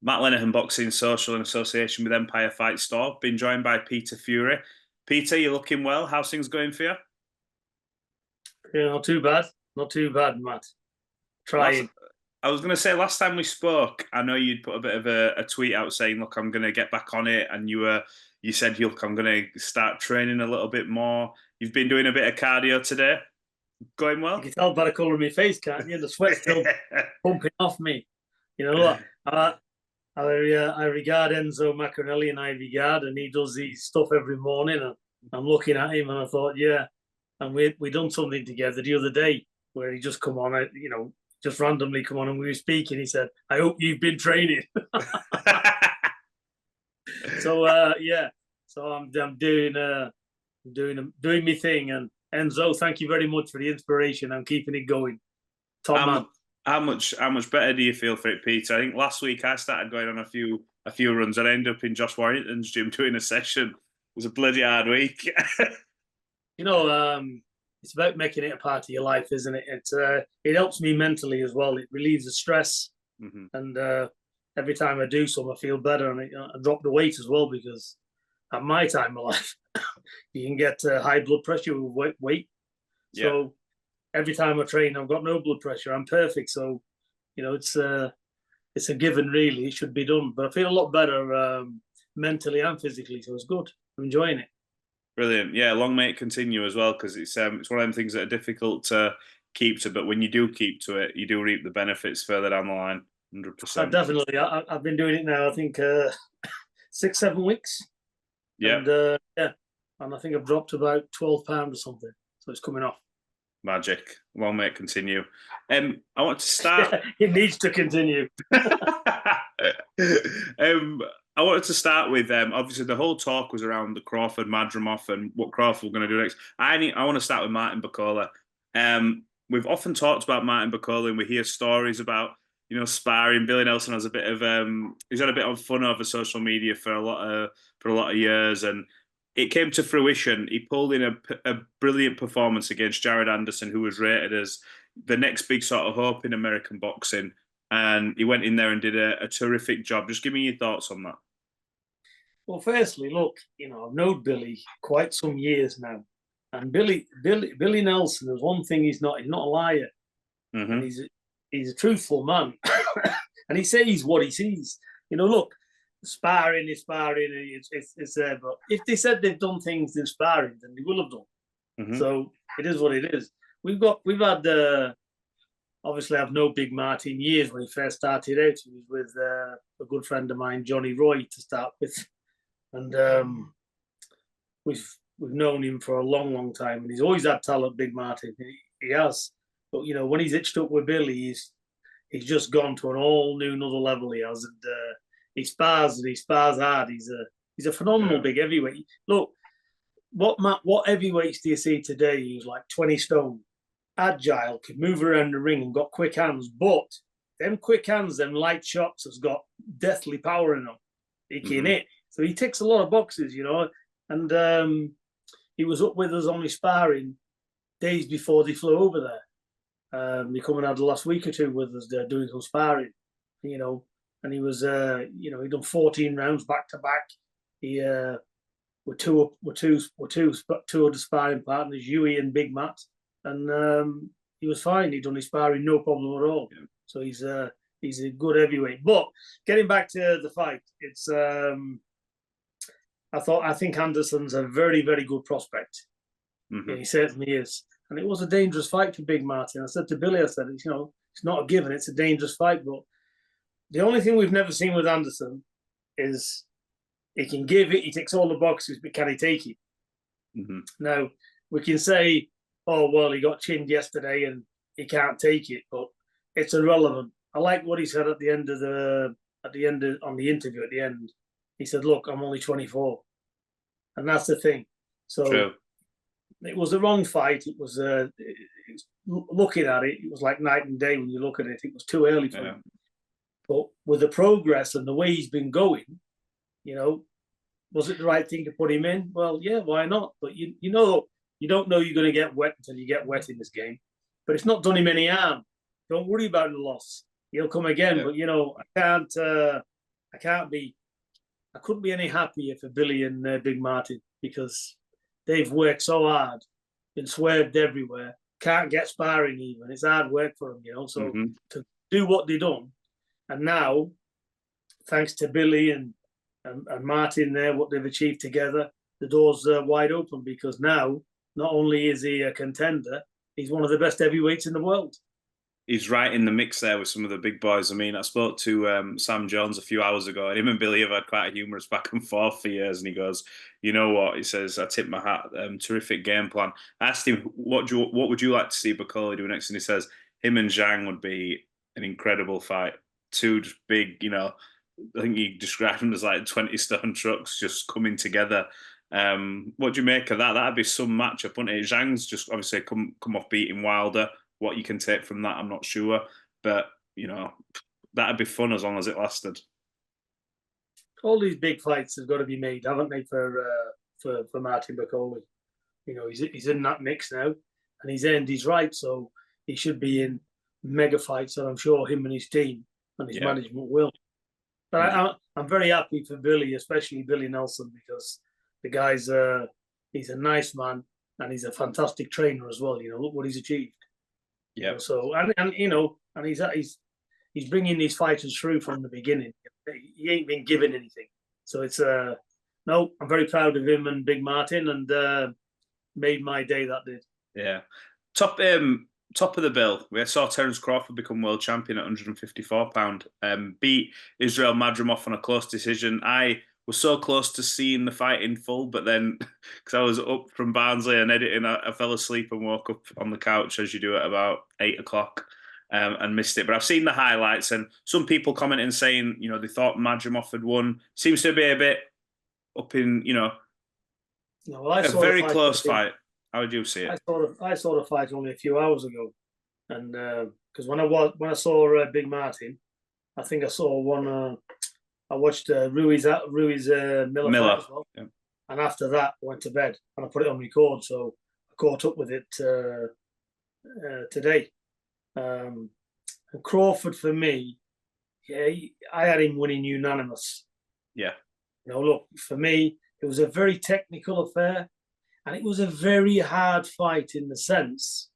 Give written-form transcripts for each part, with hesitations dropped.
Matt Lenihan Boxing Social in association with Empire Fight Store. Been joined by Peter Fury. Peter, you're looking well. How's things going for you? Yeah, not too bad. Not too bad, Matt. Trying. I was going to say, last time we spoke, I know you'd put a bit of a tweet out saying, look, I'm going to get back on it. And you said, look, I'm going to start training a little bit more. You've been doing a bit of cardio today. Going well? You can tell by the colour of my face, can't you? The sweat's still pumping off me. You know what? I regard Enzo Maccarinelli in high regard, and he does his stuff every morning. And I'm looking at him, and I thought, yeah. And we done something together the other day where he just come on, just randomly come on, and we were speaking. He said, "I hope you've been training." So yeah, so I'm doing my thing. And Enzo, thank you very much for the inspiration. I'm keeping it going. Top man. How much better do you feel for it, Peter? I think last week I started going on a few runs, and I ended up in Josh Warrington's gym doing a session. It was a bloody hard week. It's about making it a part of your life, isn't it? It helps me mentally as well. It relieves the stress, and every time I do some, I feel better, and I drop the weight as well, because at my time of life, you can get high blood pressure with weight. Yeah. So every time I train, I've got no blood pressure. I'm perfect. So, it's a given, really. It should be done. But I feel a lot better mentally and physically, so it's good. I'm enjoying it. Brilliant. Yeah, long may it continue as well, because it's one of them things that are difficult to keep to, but when you do keep to it, you do reap the benefits further down the line. 100%. Definitely. I've been doing it now, I think 6-7 weeks. Yeah. And and I think I've dropped about 12 pounds or something, so it's coming off. Magic. Long may it continue. I want to start. It needs to continue. I wanted to start with obviously the whole talk was around the Crawford Madrimov and what Crawford were going to do next. I want to start with Martin Bakole. We've often talked about Martin Bakole, and we hear stories about sparring. Billy Nelson has a bit of he's had a bit of fun over social media for a lot of years, and it came to fruition. He pulled in a brilliant performance against Jared Anderson, who was rated as the next big sort of hope in American boxing. And he went in there and did a terrific job. Just give me your thoughts on that. Well, firstly, look, I've known Billy quite some years now, and Billy Nelson. There's one thing he's not a liar. And he's a truthful man, and he says what he sees. Look, sparring is sparring. It's there, but if they said they've done things in sparring, then they will have done. So it is what it is. We've had. Obviously, I've known Big Martin years. When he first started out, he was with a good friend of mine, Johnny Roy, to start with, and we've known him for a long, long time. And he's always had talent, Big Martin. He has, but when he's hitched up with Billy, he's just gone to an all new another level. He has, and he spars hard. He's a phenomenal big heavyweight. Look, what heavyweights do you see today? He's like 20 stone. Agile, could move around the ring and got quick hands, but them quick hands, them light shots has got deathly power in them. He can hit. So he ticks a lot of boxes, and he was up with us on his sparring days before they flew over there. He come and had the last week or two with us there doing some sparring, and he was he'd done 14 rounds back to back. He were two of the sparring partners, Hughie and Big Matt. And he was fine. He'd done his sparring, no problem at all. Yeah. So he's a good heavyweight. But getting back to the fight, it's I think Anderson's a very, very good prospect. Yeah, he certainly is. And it was a dangerous fight for Big Martin. I said to Billy, it's not a given. It's a dangerous fight. But the only thing we've never seen with Anderson is he can give it. He ticks all the boxes, but can he take it? Now we can say, oh, well, he got chinned yesterday and he can't take it, but it's irrelevant. I like what he said on the interview at the end. He said, look, I'm only 24. And that's the thing. So True. It was the wrong fight. It was looking at it, it was like night and day when you look at it. It was too early for him. But with the progress and the way he's been going, was it the right thing to put him in? Well, yeah, why not? But you don't know you're going to get wet until you get wet in this game. But it's not done him any harm. Don't worry about the loss. He'll come again. Yeah. But, I can't couldn't be any happier for Billy and Big Martin, because they've worked so hard, been swerved everywhere, can't get sparring even. It's hard work for them, you know. So to do what they've done, and now, thanks to Billy and Martin there, what they've achieved together, the door's wide open, because now not only is he a contender, he's one of the best heavyweights in the world. He's right in the mix there with some of the big boys. I mean, I spoke to Sam Jones a few hours ago, and him and Billy have had quite a humorous back and forth for years. And he goes, "You know what?" He says, "I tip my hat. Terrific game plan." I asked him, "What would you like to see Bakole do next?" And he says, "Him and Zhang would be an incredible fight. Two just big, you know." I think he described them as like 20-stone trucks just coming together. What do you make of that? That'd be some matchup, wouldn't it? Zhang's just obviously come off beating Wilder. What you can take from that, I'm not sure, but you know, that'd be fun as long as it lasted. All these big fights have got to be made, haven't they, for Martin Bakole? You know, he's in that mix now, and he's earned his right, so he should be in mega fights, and I'm sure him and his team and his management will. But I'm very happy for Billy, especially Billy Nelson, because the guy's he's a nice man, and he's a fantastic trainer as well. You know, look what he's achieved. Yeah. You know, so and you know, and he's bringing these fighters through from the beginning. He ain't been given anything, so it's no. I'm very proud of him and Big Martin, and made my day, that did. Yeah. Top of the bill, we saw Terence Crawford become world champion at 154 pound. Beat Israil Madrimov on a close decision. I was so close to seeing the fight in full, but then because I was up from Barnsley and editing, I fell asleep and woke up on the couch, as you do, at about 8 o'clock, and missed it. But I've seen the highlights, and some people commenting saying, you know, they thought Madrimov had won. Seems to be a bit up in, you know, a very close fight. How would you see it? I saw the fight only a few hours ago, and because when I saw Big Martin, I think I saw one. I watched Ruiz Miller as well. Yeah. And after that, I went to bed and I put it on record. So I caught up with it today. And Crawford, for me, I had him winning unanimous. Yeah. You know, look, for me, it was a very technical affair, and it was a very hard fight in the sense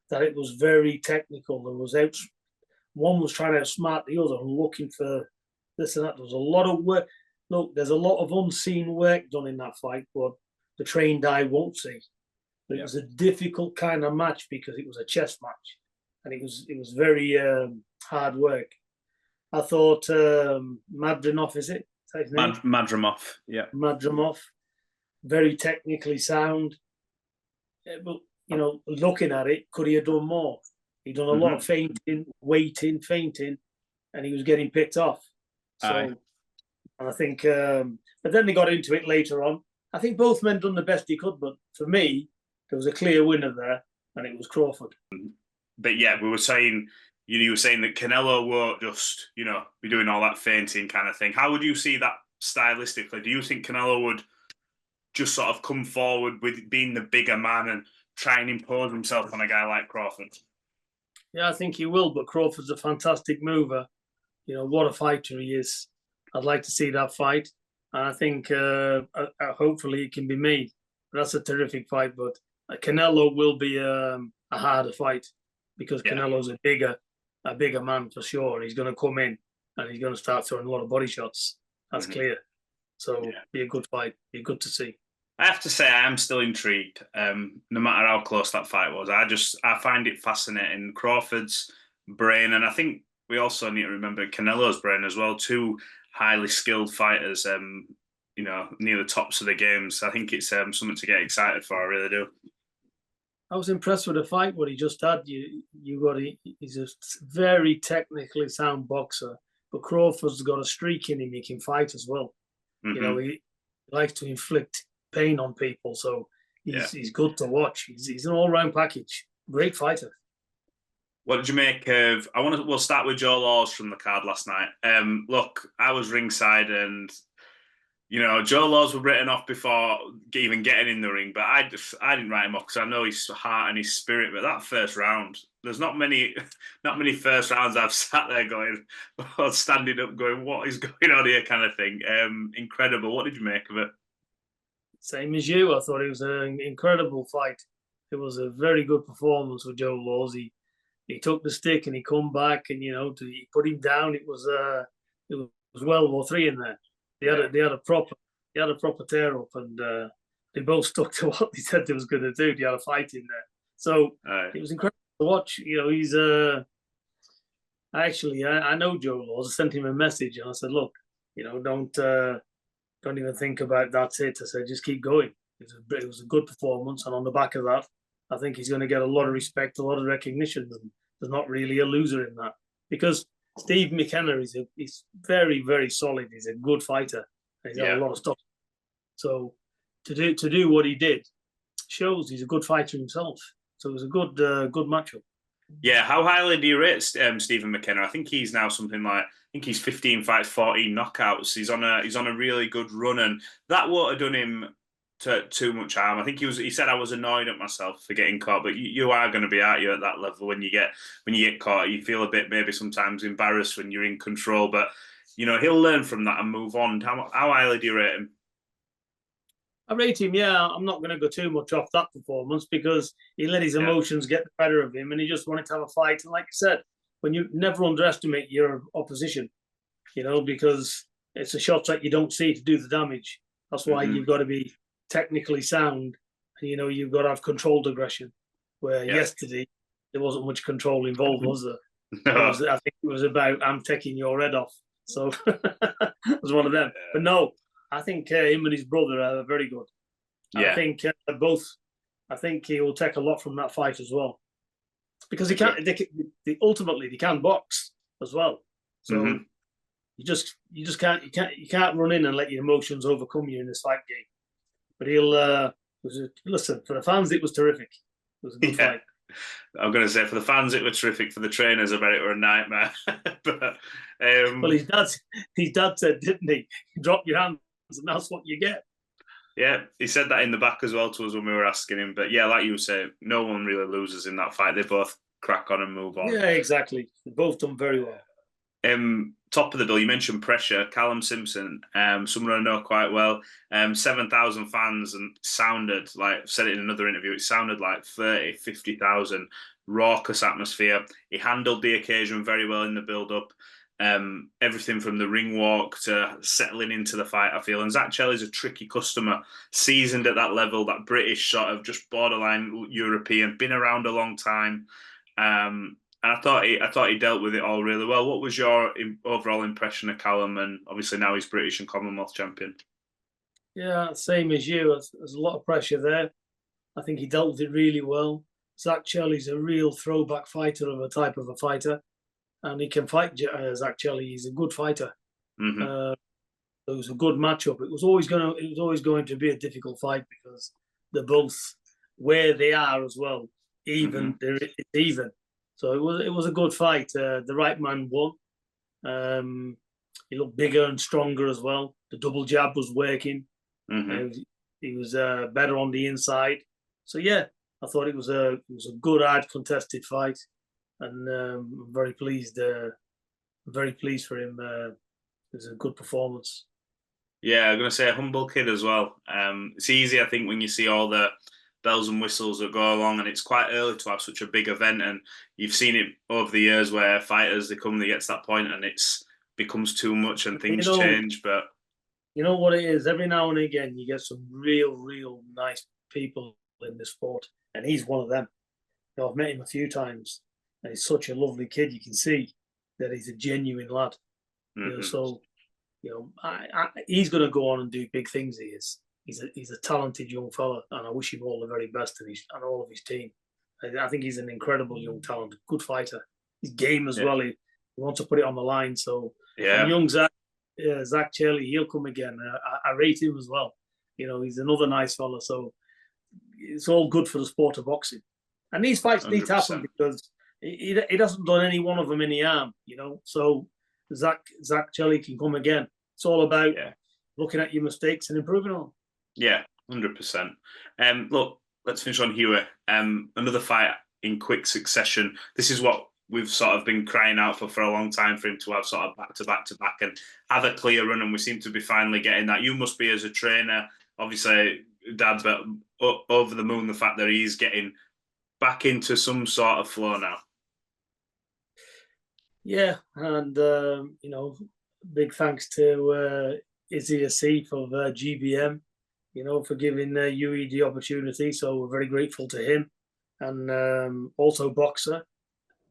that it was very technical. One was trying to outsmart the other and looking for this and that. There was a lot of work. Look, there's a lot of unseen work done in that fight, but the trained eye won't see. But it was a difficult kind of match because it was a chess match, and it was very hard work. I thought Madrimov, is it? Is that his name? Madrimov, yeah. Madrimov, very technically sound. But you know, looking at it, could he have done more? He done a lot of feinting, waiting, feinting, and he was getting picked off. So, and I think, but then they got into it later on. I think both men done the best he could, but for me, there was a clear winner there, and it was Crawford. But yeah, we were saying, you were saying that Canelo won't just, you know, be doing all that feinting kind of thing. How would you see that stylistically? Do you think Canelo would just sort of come forward with being the bigger man and try and impose himself on a guy like Crawford? Yeah, I think he will, but Crawford's a fantastic mover. You know, what a fighter he is. I'd like to see that fight. And I think hopefully it can be made. That's a terrific fight, but Canelo will be a harder fight because Canelo's a bigger man for sure. He's going to come in and he's going to start throwing a lot of body shots. That's clear. So be a good fight. Be good to see. I have to say, I am still intrigued. No matter how close that fight was, I find it fascinating. Crawford's brain, and I think we also need to remember Canelo's brain as well. Two highly skilled fighters, you know, near the tops of the games. I think it's something to get excited for. I really do. I was impressed with the fight what he just had. He's a very technically sound boxer, but Crawford's got a streak in him. He can fight as well. You know, he likes to inflict pain on people, so he's good to watch. He's an all-round package. Great fighter. What did you make of? We'll start with Joe Laws from the card last night. Look, I was ringside, and You know, Joe Laws were written off before even getting in the ring, but I didn't write him off because I know his heart and his spirit. But that first round, there's not many first rounds I've sat there going or standing up going, "What is going on here?" kind of thing. Incredible. What did you make of it? Same as you, I thought it was an incredible fight. It was a very good performance for Joe Laws. He took the stick and he come back, and he put him down. It was World War III in there. They had a proper tear up, and they both stuck to what they said they was going to do. They had a fight in there, so it was incredible to watch. He's I know Joe Laws. I sent him a message and I said, look, don't even think about that's it. I said, just keep going. It was a good performance, and on the back of that, I think he's going to get a lot of respect, a lot of recognition. And there's not really a loser in that, because Steve McKenna he's very, very solid. He's a good fighter. He's got a lot of stuff. So to do what he did shows he's a good fighter himself. So it was a good matchup. Yeah, how highly do you rate Stephen McKenna? I think he's now something like 15 fights, 14 knockouts. He's on a really good run, and that won't have done him too much harm. I think he said I was annoyed at myself for getting caught, but you are going to be at that level when you get caught. You feel a bit maybe sometimes embarrassed when you're in control, but he'll learn from that and move on. How highly do you rate him? I rate him, yeah. I'm not going to go too much off that performance because he let his emotions get the better of him and he just wanted to have a fight. And like I said, when you never underestimate your opposition, because it's a shot that you don't see to do the damage. That's why you've got to be technically sound. And, you've got to have controlled aggression. Where yesterday there wasn't much control involved, was there? No. I think it was about, I'm taking your head off. So it was one of them. But no, I think him and his brother are very good. Yeah. I think I think he will take a lot from that fight as well, because they ultimately can box as well. So you just can't run in and let your emotions overcome you in this fight game. But listen, for the fans it was terrific. It was a good fight. I'm going to say for the fans it was terrific. For the trainers, I bet it were a nightmare. But well, his dad said, didn't he? Drop your hands, and that's what you get. Yeah, he said that in the back as well to us when we were asking him. But yeah, like you say, no one really loses in that fight. They both crack on and move on. Yeah, exactly. They've both done very well. Top of the bill, you mentioned pressure. Callum Simpson, someone I know quite well, 7,000 fans, and sounded like, I've said it in another interview, it sounded like 30, 50,000, raucous atmosphere. He handled the occasion very well in the build-up. Everything from the ring walk to settling into the fight, I feel. And Zach Chelly's a tricky customer, seasoned at that level, that British sort of just borderline European, been around a long time. And I thought he dealt with it all really well. What was your overall impression of Callum? And obviously now he's British and Commonwealth champion. Yeah, same as you. There's a lot of pressure there. I think he dealt with it really well. Zach Chelly's a real throwback fighter of a type of a fighter, and he can fight. Zach Chelly, he's a good fighter. It was a good matchup. It was always going to be a difficult fight because they're both where they are as well. It's even. So it was a good fight. The right man won. He looked bigger and stronger as well. The double jab was working. He was better on the inside. So yeah, I thought it was a good, hard, contested fight, and I'm very pleased. Very pleased for him. It was a good performance. Yeah, I'm going to say a humble kid as well. It's easy, I think, when you see all the bells and whistles that go along, and it's quite early to have such a big event, and you've seen it over the years where fighters they get to that point and it's becomes too much and things change. But you know what it is, every now and again you get some real nice people in the sport, and he's one of them. I've met him a few times, and he's such a lovely kid. You can see that he's a genuine lad. So he's going to go on and do big things. He is. He's a talented young fella, and I wish him all the very best and all of his team. I think he's an incredible young talent, good fighter. His game as well. He wants to put it on the line. So young Zach Chelly, he'll come again. I rate him as well. He's another nice fella. So it's all good for the sport of boxing. And these fights 100%. Need to happen because he hasn't done any one of them any harm. So Zach Chelly can come again. It's all about looking at your mistakes and improving on them. Yeah, 100%. Look, let's finish on Hughie. Another fight in quick succession. This is what we've sort of been crying out for a long time, for him to have sort of back and have a clear run, and we seem to be finally getting that. You must be, as a trainer, obviously, Dad, but over the moon the fact that he's getting back into some sort of flow now. Yeah, and big thanks to Izzy Asif of GBM, for giving Hughie the opportunity. So we're very grateful to him, and also Boxer.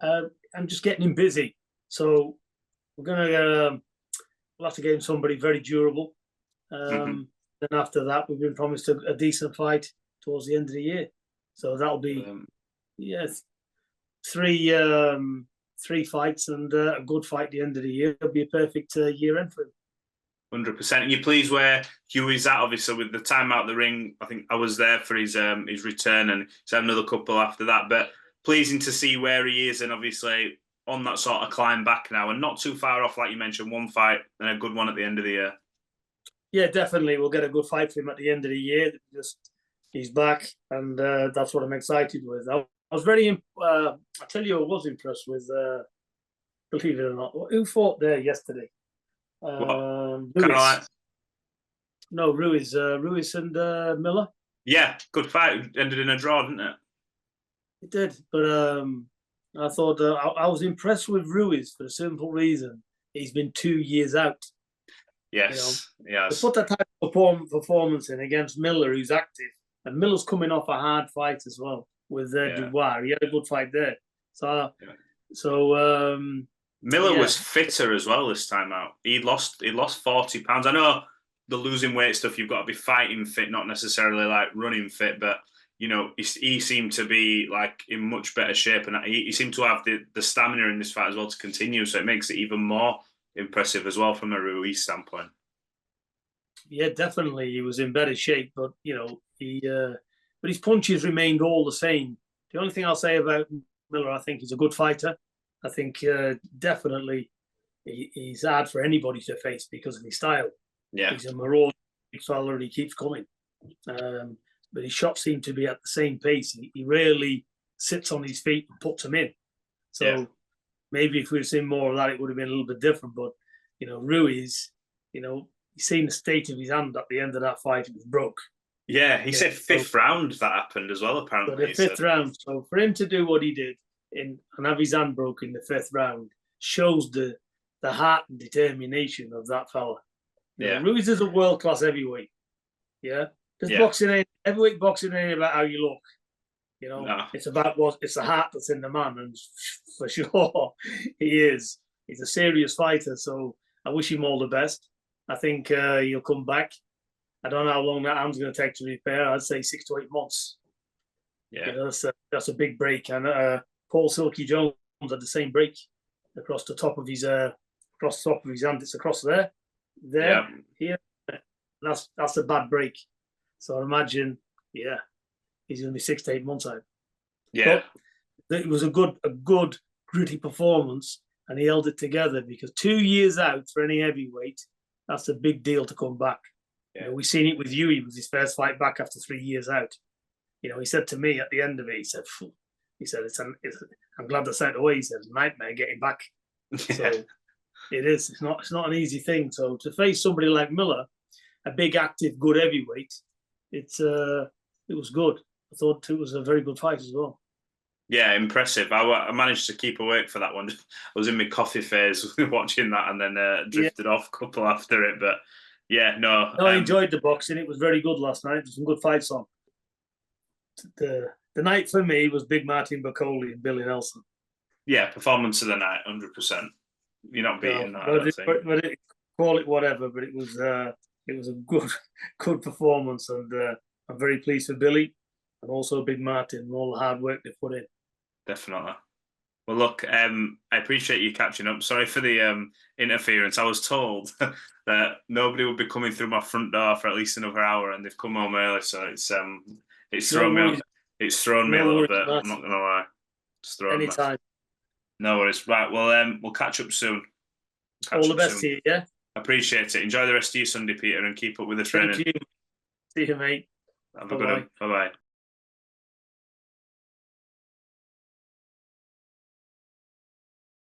I'm just getting him busy. So we're gonna we'll have to get him somebody very durable. Then after that, we've been promised a decent fight towards the end of the year. So that'll be three fights and a good fight at the end of the year. It'll be a perfect year end for him. 100%. And you're pleased where Hughie's at, obviously, with the time out the ring. I think I was there for his return, and he's had another couple after that. But pleasing to see where he is, and obviously on that sort of climb back now, and not too far off, like you mentioned, one fight and a good one at the end of the year. Yeah, definitely. We'll get a good fight for him at the end of the year. He's back, and that's what I'm excited with. I was very, I tell you, I was impressed with, believe it or not, who fought there yesterday? Ruiz. No, Ruiz and Miller. Yeah, good fight. Ended in a draw, didn't it? It did, but I thought I was impressed with Ruiz for the simple reason he's been 2 years out. Yes, yes. To put that type of performance in against Miller, who's active, and Miller's coming off a hard fight as well with Dubois. He had a good fight there. Miller was fitter as well this time out. He lost 40 pounds. I know the losing weight stuff, you've got to be fighting fit, not necessarily like running fit, but he seemed to be like in much better shape, and he seemed to have the stamina in this fight as well to continue, so it makes it even more impressive as well from a Ruiz standpoint. Yeah, definitely he was in better shape, but but his punches remained all the same. The only thing I'll say about Miller, I think he's a good fighter. I think definitely he's hard for anybody to face because of his style. Yeah, he's a marauding fella and he keeps coming. But his shots seem to be at the same pace. He rarely sits on his feet and puts them in. So maybe if we'd seen more of that, it would have been a little bit different. But Ruiz, he's seen the state of his hand at the end of that fight. It was broke. Yeah, he said fifth round that happened as well, apparently. So the fifth round. So for him to do what he did and have his hand broken in the fifth round shows the heart and determination of that fella. Yeah, Ruiz is a world-class heavyweight. Yeah. Because boxing heavyweight boxing ain't about how you look. No. It's about it's the heart that's in the man, and for sure he is. He's a serious fighter, so I wish him all the best. I think he'll come back. I don't know how long that arm's going to take to repair. I'd say 6 to 8 months. Yeah, that's a big break. And Paul Silky Jones had the same break across the top of his hand. It's across there, here. That's a bad break. So I imagine, he's going to be 6 to 8 months out. Yeah, but it was a good gritty performance, and he held it together because 2 years out for any heavyweight, that's a big deal to come back. Yeah. We've seen it with Hughie. It was his first fight back after 3 years out. He said to me at the end of it, he said, I'm glad that's out the way. He said, it's a nightmare getting back. So it is. It's not an easy thing. So to face somebody like Miller, a big, active, good heavyweight, it was good. I thought it was a very good fight as well. Yeah, impressive. I managed to keep awake for that one. I was in my coffee phase watching that, and then drifted off a couple after it. But I enjoyed the boxing. It was very good last night. There's some good fights on. The night for me was Big Martin Bakole and Billy Nelson. Yeah, performance of the night, 100%. You're not beating that. Call it whatever, but it was a good performance, and I'm very pleased for Billy and also Big Martin and all the hard work they put in. Definitely. Well, look, I appreciate you catching up. Sorry for the interference. I was told that nobody would be coming through my front door for at least another hour, and they've come home early, so it's thrown me. It's thrown me a little bit. I'm not gonna lie. It's thrown anytime. Me. No worries. Right. Well, we'll catch up soon. All the best to you. Yeah. Appreciate it. Enjoy the rest of your Sunday, Peter, and keep up with the training. Thank you. See you, mate. Have a good one. Bye-bye.